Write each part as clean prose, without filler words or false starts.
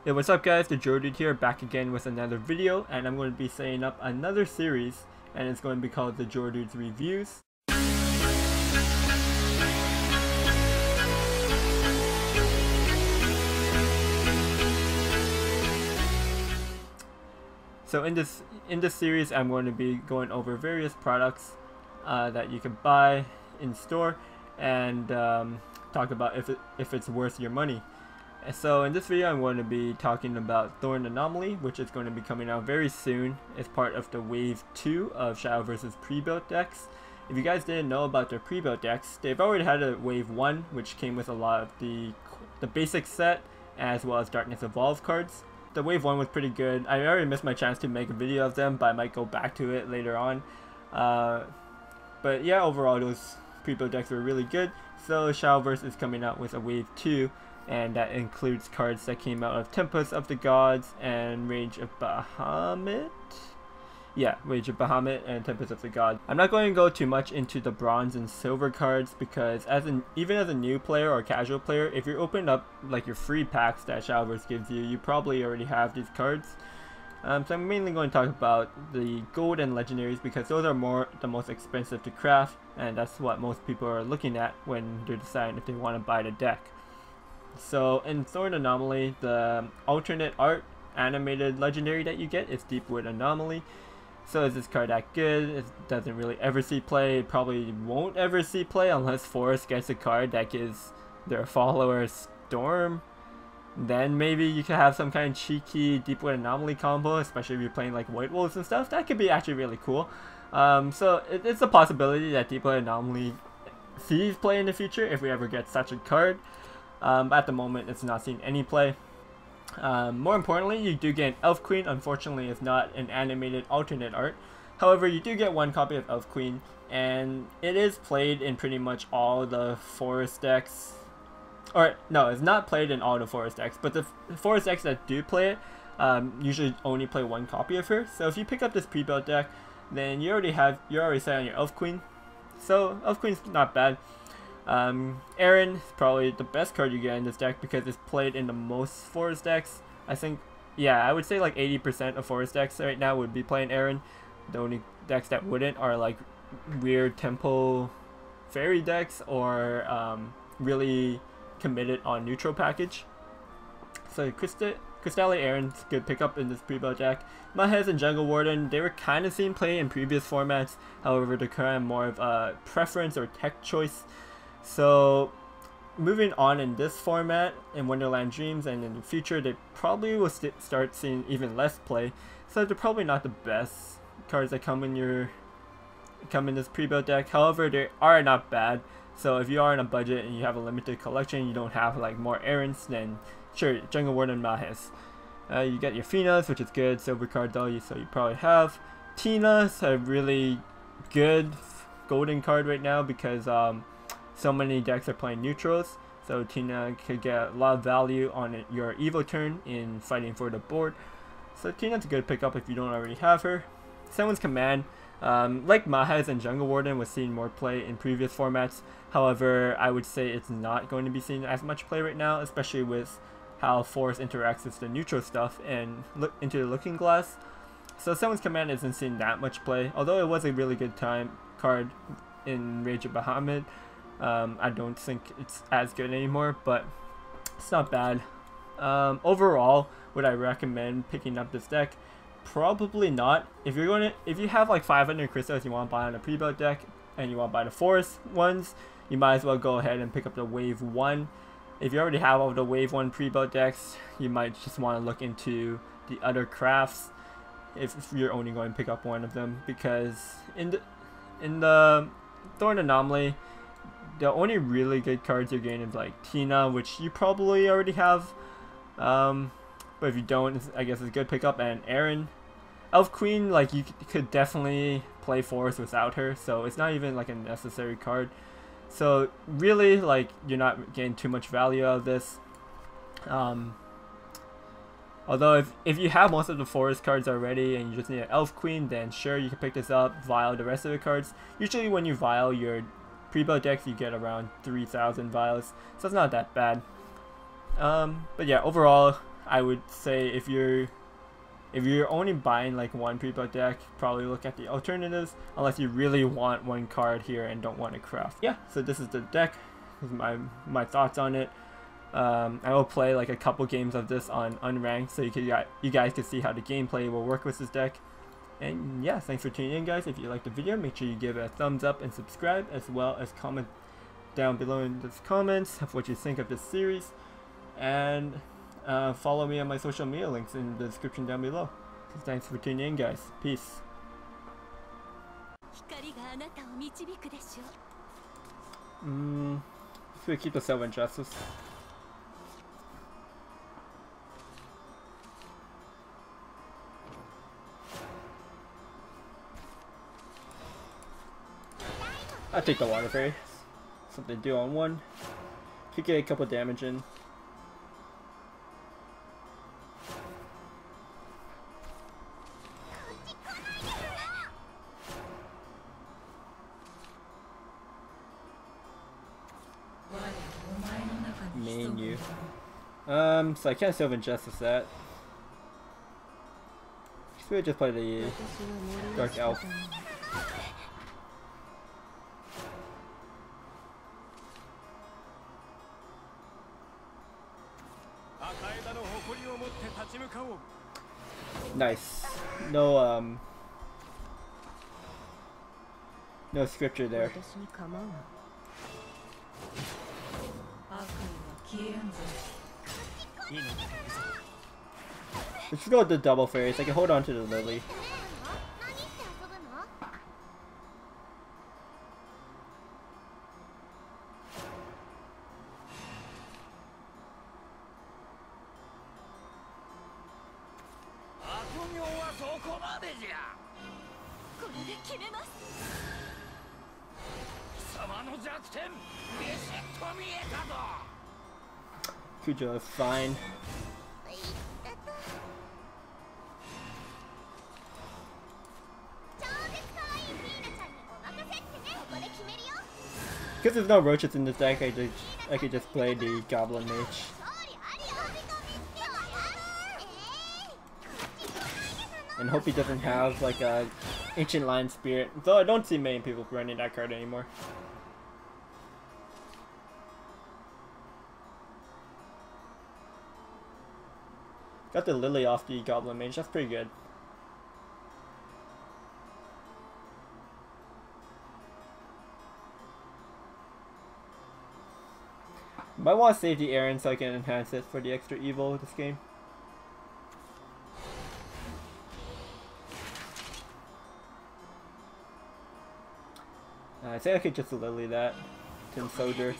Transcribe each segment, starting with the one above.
Hey, what's up guys, TheJordude here, back again with another video, and I'm going to be setting up another series, and it's going to be called TheJordude's Reviews. So in this series, I'm going to be going over various products that you can buy in store, and talk about if it's worth your money. So in this video I'm going to be talking about Thorned Anomaly, which is going to be coming out very soon as part of the Wave 2 of Shadowverse's pre-built decks. If you guys didn't know about their pre-built decks, they've already had a Wave 1 which came with a lot of the basic set as well as Darkness Evolved cards. The Wave 1 was pretty good. I already missed my chance to make a video of them, but I might go back to it later on. But yeah, overall those pre-built decks were really good. So Shadowverse is coming out with a Wave 2. And that includes cards that came out of Tempest of the Gods and Rage of Bahamut. Yeah, Rage of Bahamut and Tempest of the Gods. I'm not going to go too much into the bronze and silver cards because even as a new player or casual player, if you're opening up like your free packs that Shadowverse gives you, you probably already have these cards. So I'm mainly going to talk about the gold and legendaries because those are the most expensive to craft, and that's what most people are looking at when they're deciding if they want to buy the deck. So in Thorned Anomaly, the alternate art animated legendary that you get is Deepwood Anomaly. So is this card that good? It doesn't really ever see play. It probably won't ever see play unless Forest gets a card that gives their follower Storm. Then maybe you could have some kind of cheeky Deepwood Anomaly combo, especially if you're playing like White Wolves and stuff. That could be actually really cool. So it's a possibility that Deepwood Anomaly sees play in the future if we ever get such a card. At the moment, it's not seeing any play. More importantly, you do get an Elf Queen. Unfortunately, it's not an animated alternate art. However, you do get one copy of Elf Queen, and it is played in pretty much all the Forest decks. Or, no, it's not played in all the Forest decks, but the Forest decks that do play it usually only play one copy of her. So if you pick up this pre-built deck, then you're already set on your Elf Queen. So Elf Queen's not bad. Aaron is probably the best card you get in this deck because it's played in the most Forest decks. I think, yeah, I would say like 80% of Forest decks right now would be playing Aaron. The only decks that wouldn't are like weird Temple Fairy decks or really committed on neutral package. So Crystalli Aaron's good pickup in this pre-built deck. Mahez and Jungle Warden, they were kind of seen play in previous formats. However, they're kind of more of a preference or tech choice. So moving on in this format, in Wonderland Dreams and in the future, they probably will start seeing even less play. So they're probably not the best cards that come in this pre-built deck. However, they are not bad. So if you are on a budget and you have a limited collection, you don't have like more errands, then sure, Jungle Warden and Mahez. You get your Finas, which is good. Silver card though, so you probably have. Tina's a really good golden card right now because so many decks are playing neutrals, so Tina could get a lot of value on your Evo turn in fighting for the board. So Tina's a good pickup if you don't already have her. Someone's Command, like Mahez and Jungle Warden, was seeing more play in previous formats. However, I would say it's not going to be seeing as much play right now, especially with how Forest interacts with the neutral stuff and look into the Looking Glass. So Someone's Command isn't seeing that much play, although it was a really good card in Rage of Bahamut. I don't think it's as good anymore, but it's not bad. Overall, would I recommend picking up this deck? Probably not. If you have like 500 crystals you want to buy on a pre-built deck and you want to buy the Forest ones, you might as well go ahead and pick up the Wave 1. If you already have all the Wave 1 pre-built decks, you might just want to look into the other crafts if you're only going to pick up one of them, because in the Thorned Anomaly, the only really good cards you're getting is like Tina, which you probably already have, but if you don't, I guess it's a good pickup, and Aaron. Elf Queen, like you could definitely play Forest without her, so it's not even like a necessary card. So really, like, you're not getting too much value out of this. Although if you have most of the Forest cards already and you just need an Elf Queen, then sure, you can pick this up, vial the rest of the cards. Usually when you vial your pre-built decks, you get around 3,000 vials, so it's not that bad. But yeah, overall, I would say if you're only buying like one pre-built deck, probably look at the alternatives, unless you really want one card here and don't want to craft. Yeah, so this is the deck. This is my thoughts on it. I will play like a couple games of this on unranked, so you guys can see how the gameplay will work with this deck. And yeah, thanks for tuning in, guys. If you liked the video, make sure you give it a thumbs up and subscribe, as well as comment down below in the comments of what you think of this series. And follow me on my social media links in the description down below. So thanks for tuning in, guys. Peace. So we keep the self-injustice. I'll take the water fairy. Something to do on one. Could get a couple damage in. Menu. So I can't Sylvan Injustice that. So we just play the Dark Elf. Nice. No no scripture there. Let's go with the double fairies. I can hold on to the lily. Kujo is fine. Because there's no roaches in this deck, I could just play the Goblin Mage. And hope he doesn't have like a Ancient Lion Spirit. Though I don't see many people running that card anymore. Got the Lily off the Goblin Mage, that's pretty good. Might want to save the Aaron so I can enhance it for the extra evil of this game. I think I could just Lily that. Tin Soldier.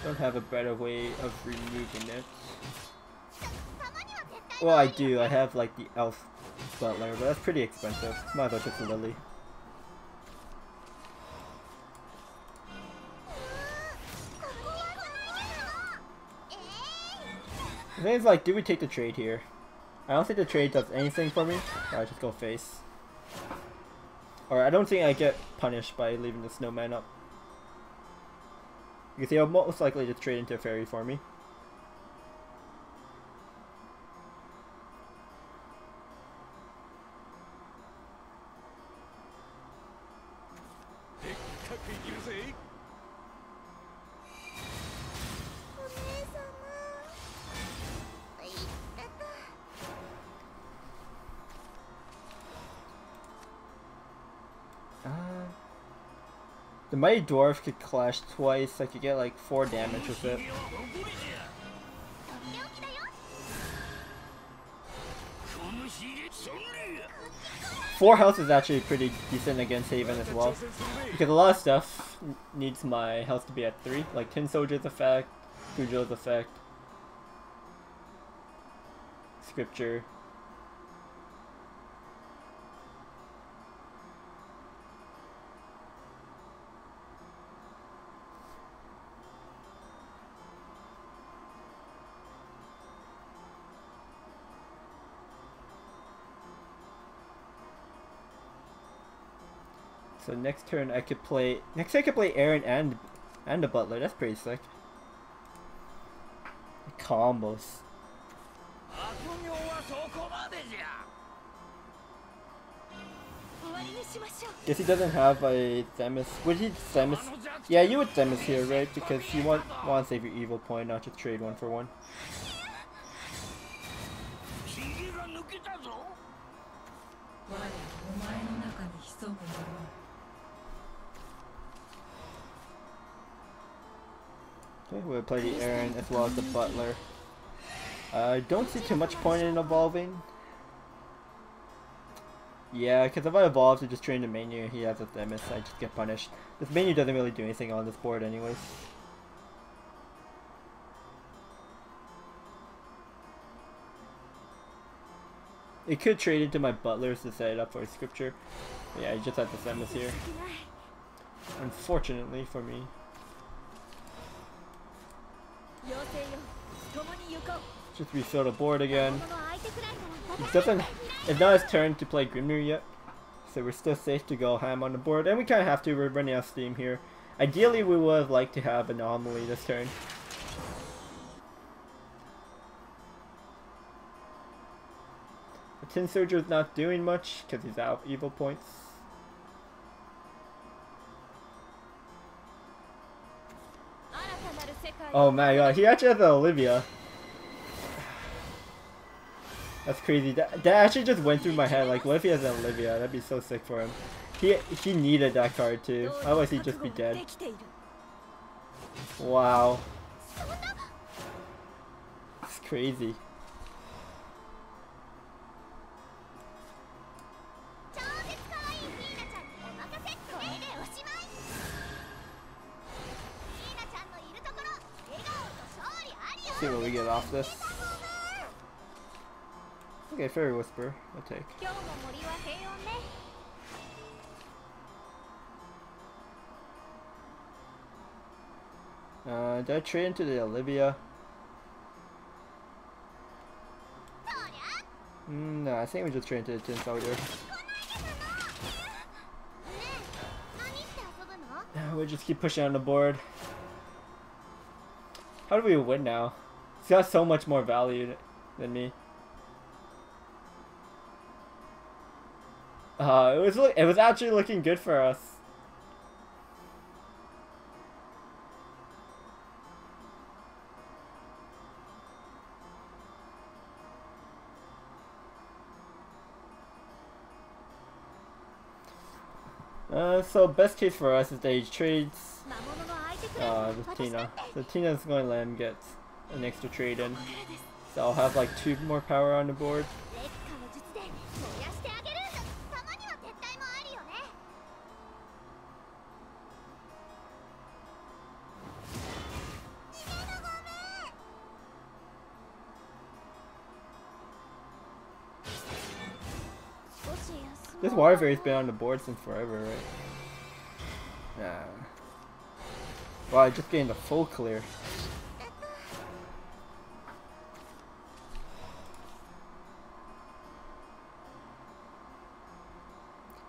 Don't have a better way of removing it. Well, I do. I have like the Elf Butler, but that's pretty expensive. Might as well just Lily. The thing is, like, do we take the trade here? I don't think the trade does anything for me. I just go face. Or I don't think I get punished by leaving the snowman up. Because he'll most likely just trade into a fairy for me. The Mighty Dwarf could clash twice. I could get like 4 damage with it. 4 health is actually pretty decent against Haven as well. Because a lot of stuff needs my health to be at 3. Like Tin Soldier's effect, Kujo's effect, Scripture. So next turn I could play Aaron and the Butler. That's pretty sick. Combos. Guess he doesn't have a Themis. Would he Themis? Yeah, you would Themis here, right? Because you want to save your evil point, not just trade one for one. Okay, we'll play the Aaron as well as the Butler. I don't see too much point in evolving. Yeah, because if I evolve to just train the menu, he has a Themis, I just get punished. This menu doesn't really do anything on this board anyways. It could trade into my Butlers to set it up for a scripture. But yeah, he just has the Themis here. Unfortunately for me. Just refill the board again. It doesn't. It's not his turn to play Grimnir yet, so we're still safe to go ham on the board, and we kind of have to. We're running out of steam here. Ideally, we would have liked to have Anomaly this turn. The Tin Surger's not doing much because he's out of evil points. Oh my god, he actually has an Olivia. That's crazy. That actually just went through my head. Like, what if he has an Olivia? That'd be so sick for him. He needed that card too. Otherwise, he'd just be dead. Wow. It's crazy. See what we get off this. Okay, Fairy Whisper, I'll take. Did I trade into the Olivia? No, I think we just trade into the Tin Soldier. We'll just keep pushing on the board. How do we win now? He's got so much more value than me. It was actually looking good for us. So best case for us is that he trades with Tina. So Tina's going to let him get an extra trade in. So I'll have like 2 more power on the board. This Water Fairy's been on the board since forever, right? Nah. Wow, I just gained a full clear.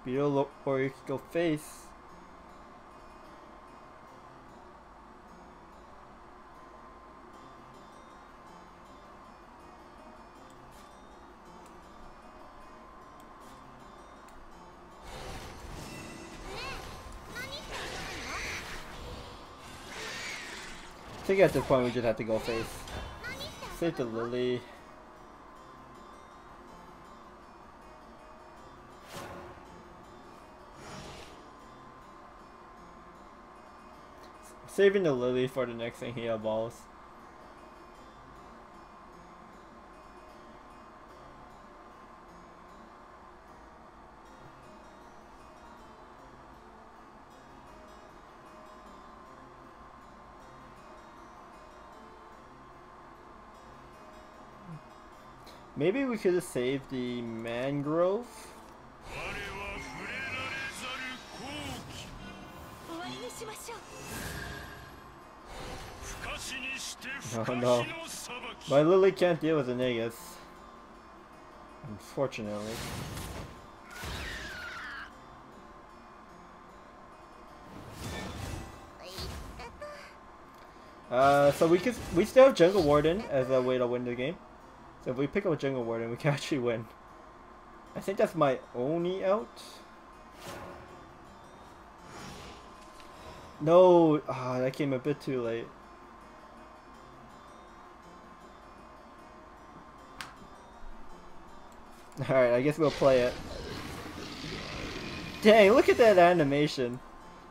Beetle, or you could go face. I think at this point we just have to go face. Save the Lily. Saving the Lily for the next thing he evolves. Maybe we could have saved the Mangrove. Oh no. My Lily can't deal with the Negus. Unfortunately. So we still have Jungle Warden as a way to win the game. So if we pick up a Jungle Warden, we can actually win. I think that's my only out. No, that came a bit too late. Alright, I guess we'll play it. Dang, look at that animation.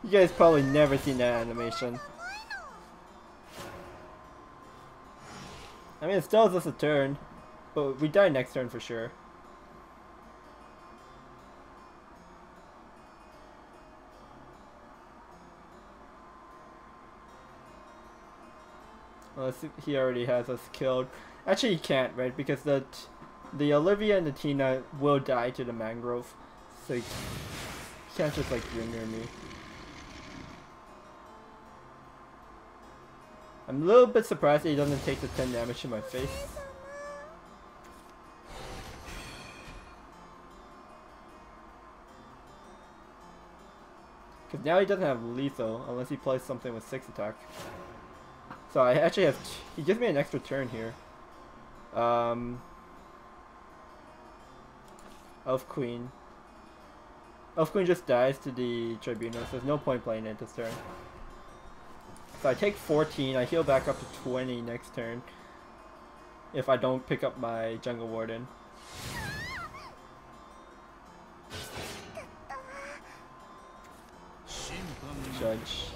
You guys probably never seen that animation. I mean, it still is us a turn, but we die next turn for sure. Well, he already has us killed. Actually, he can't, right? Because the Olivia and the Tina will die to the mangrove, so he can't just like Ringer me. I'm a little bit surprised that he doesn't take the 10 damage to my face. Because now he doesn't have lethal unless he plays something with 6 attack. So I actually have, he gives me an extra turn here. Elf Queen. Elf Queen just dies to the Tribunal, so there's no point playing it this turn. So I take 14, I heal back up to 20 next turn. If I don't pick up my Jungle Warden. Judge.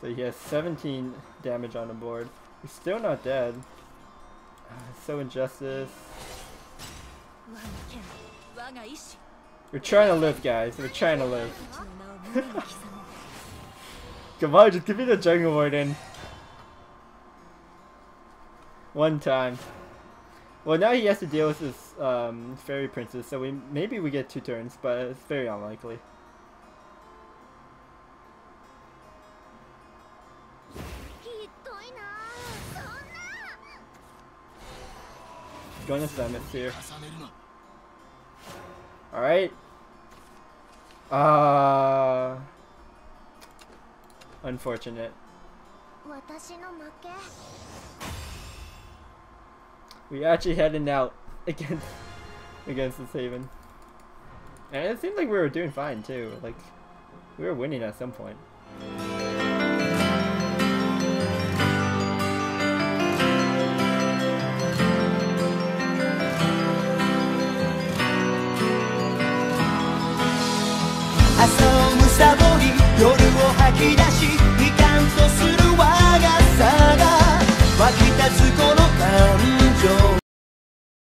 So he has 17 damage on the board. He's still not dead. So Injustice. We're trying to live, guys. We're trying to live. Come on, just give me the Jungle Warden. One time. Well, now he has to deal with his Fairy Princess, so maybe we get 2 turns, but it's very unlikely. Going to Summit here. Alright. Unfortunate. We actually heading out against this Haven. And it seemed like we were doing fine too. Like, we were winning at some point. "朝をむさぼり夜を吐き出し